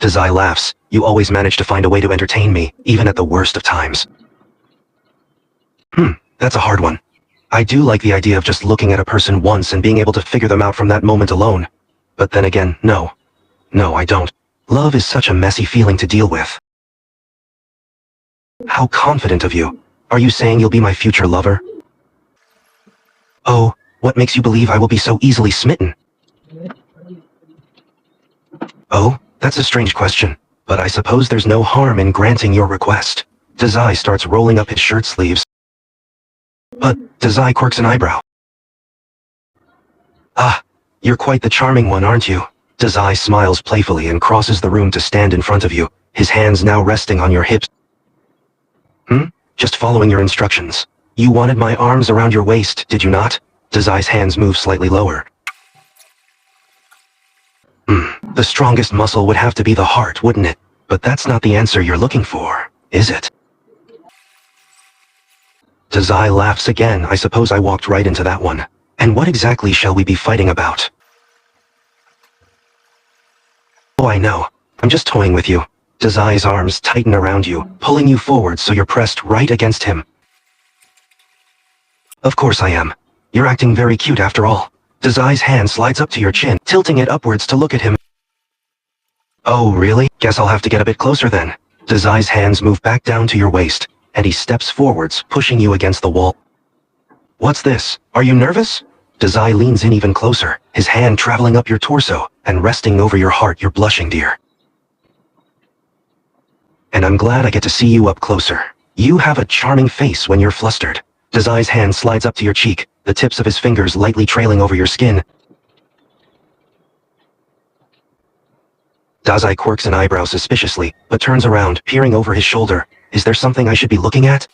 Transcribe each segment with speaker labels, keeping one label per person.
Speaker 1: Dazai laughs. You always manage to find a way to entertain me, even at the worst of times. That's a hard one. I do like the idea of just looking at a person once and being able to figure them out from that moment alone. But then again, no. No, I don't. Love is such a messy feeling to deal with. How confident of you. Are you saying you'll be my future lover? Oh, what makes you believe I will be so easily smitten? Oh, that's a strange question, but I suppose there's no harm in granting your request. Dazai starts rolling up his shirt sleeves. But Dazai quirks an eyebrow. Ah, you're quite the charming one, aren't you? Dazai smiles playfully and crosses the room to stand in front of you, his hands now resting on your hips. Just following your instructions. You wanted my arms around your waist, did you not? Dazai's hands move slightly lower. The strongest muscle would have to be the heart, wouldn't it? But that's not the answer you're looking for, is it? Dazai laughs again. I suppose I walked right into that one. And what exactly shall we be fighting about? Oh, I know. I'm just toying with you. Dazai's arms tighten around you, pulling you forward so you're pressed right against him. Of course I am. You're acting very cute after all. Dazai's hand slides up to your chin, tilting it upwards to look at him. Oh, really? Guess I'll have to get a bit closer then. Dazai's hands move back down to your waist, and he steps forwards, pushing you against the wall. What's this? Are you nervous? Dazai leans in even closer, his hand traveling up your torso and resting over your heart. You're blushing, dear. And I'm glad I get to see you up closer. You have a charming face when you're flustered. Dazai's hand slides up to your cheek, the tips of his fingers lightly trailing over your skin. Dazai quirks an eyebrow suspiciously, but turns around, peering over his shoulder. Is there something I should be looking at?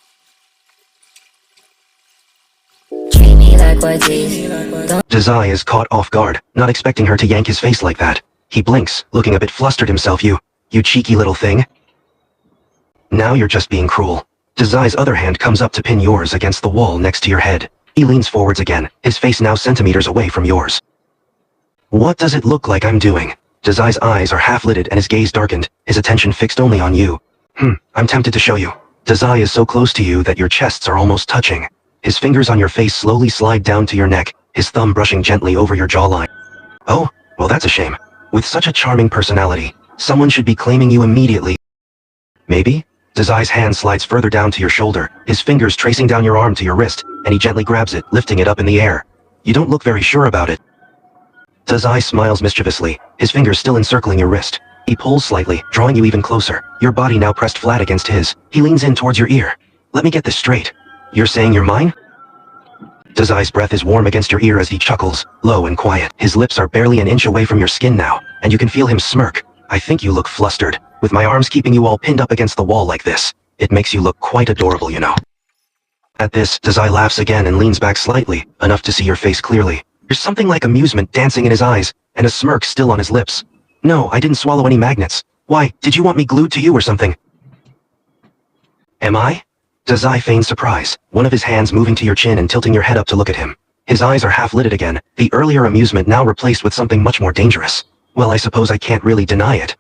Speaker 1: Dazai is caught off guard, not expecting her to yank his face like that. He blinks, looking a bit flustered himself. You cheeky little thing. Now you're just being cruel. Dazai's other hand comes up to pin yours against the wall next to your head. He leans forwards again, his face now centimeters away from yours. What does it look like I'm doing? Dazai's eyes are half-lidded and his gaze darkened, his attention fixed only on you. I'm tempted to show you. Dazai is so close to you that your chests are almost touching. His fingers on your face slowly slide down to your neck, his thumb brushing gently over your jawline. Oh, well that's a shame. With such a charming personality, someone should be claiming you immediately. Maybe? Dazai's hand slides further down to your shoulder, his fingers tracing down your arm to your wrist, and he gently grabs it, lifting it up in the air. You don't look very sure about it. Dazai smiles mischievously, his fingers still encircling your wrist. He pulls slightly, drawing you even closer, your body now pressed flat against his. He leans in towards your ear. Let me get this straight. You're saying you're mine? Dazai's breath is warm against your ear as he chuckles, low and quiet. His lips are barely an inch away from your skin now, and you can feel him smirk. I think you look flustered. With my arms keeping you all pinned up against the wall like this, it makes you look quite adorable, you know. At this, Dazai laughs again and leans back slightly, enough to see your face clearly. There's something like amusement dancing in his eyes, and a smirk still on his lips. No, I didn't swallow any magnets. Why, did you want me glued to you or something? Am I? Dazai feigns surprise, one of his hands moving to your chin and tilting your head up to look at him. His eyes are half-lidded again, the earlier amusement now replaced with something much more dangerous. Well, I suppose I can't really deny it,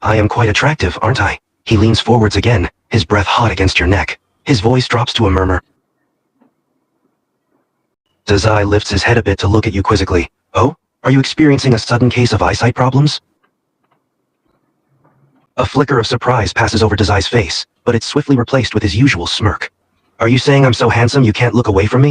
Speaker 1: I am quite attractive, aren't I? He leans forwards again, his breath hot against your neck. His voice drops to a murmur. Dazai lifts his head a bit to look at you quizzically. Oh? Are you experiencing a sudden case of eyesight problems? A flicker of surprise passes over Dazai's face, but it's swiftly replaced with his usual smirk. Are you saying I'm so handsome you can't look away from me?